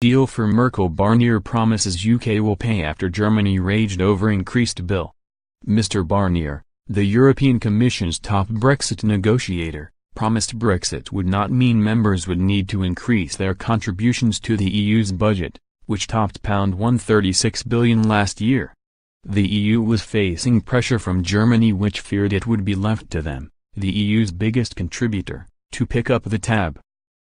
Deal for Merkel Barnier promises UK will pay after Germany raged over increased bill. Mr. Barnier, the European Commission's top Brexit negotiator, promised Brexit would not mean members would need to increase their contributions to the EU's budget, which topped £136 billion last year. The EU was facing pressure from Germany, which feared it would be left to them, the EU's biggest contributor, to pick up the tab.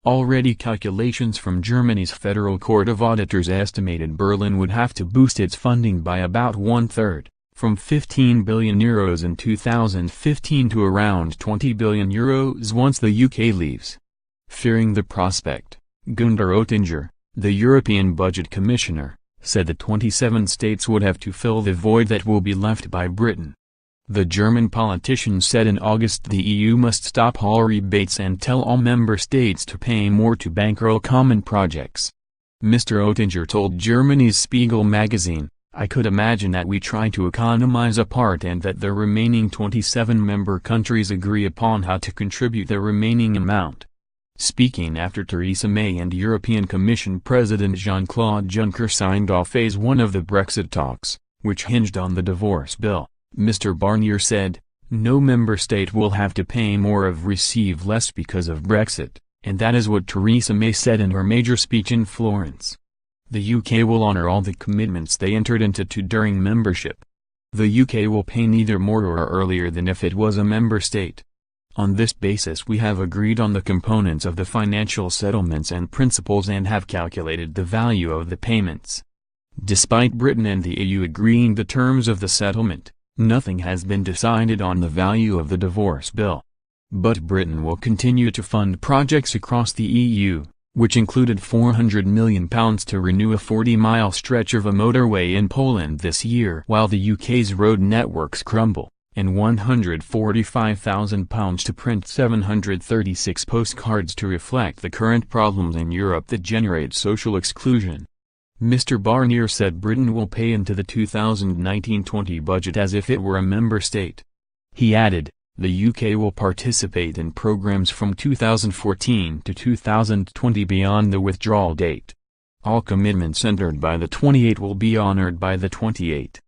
Already calculations from Germany's Federal Court of Auditors estimated Berlin would have to boost its funding by about one-third, from €15 billion in 2015 to around €20 billion once the UK leaves. Fearing the prospect, Gunther Oettinger, the European Budget Commissioner, said the 27 states would have to fill the void that will be left by Britain. The German politician said in August the EU must stop all rebates and tell all member states to pay more to bankroll common projects. Mr. Oettinger told Germany's Spiegel magazine, "I could imagine that we try to economize a part and that the remaining 27 member countries agree upon how to contribute the remaining amount." Speaking after Theresa May and European Commission President Jean-Claude Juncker signed off Phase 1 of the Brexit talks, which hinged on the divorce bill, Mr. Barnier said, "No member state will have to pay more or receive less because of Brexit, and that is what Theresa May said in her major speech in Florence. The UK will honour all the commitments they entered into during membership. The UK will pay neither more or earlier than if it was a member state. On this basis we have agreed on the components of the financial settlements and principles and have calculated the value of the payments." Despite Britain and the EU agreeing the terms of the settlement, nothing has been decided on the value of the divorce bill. But Britain will continue to fund projects across the EU, which included £400 million to renew a 40-mile stretch of a motorway in Poland this year while the UK's road networks crumble, and £145,000 to print 736 postcards to reflect the current problems in Europe that generate social exclusion. Mr. Barnier said Britain will pay into the 2019-20 budget as if it were a member state. He added, "The UK will participate in programs from 2014 to 2020 beyond the withdrawal date. All commitments entered by the 28 will be honoured by the 28.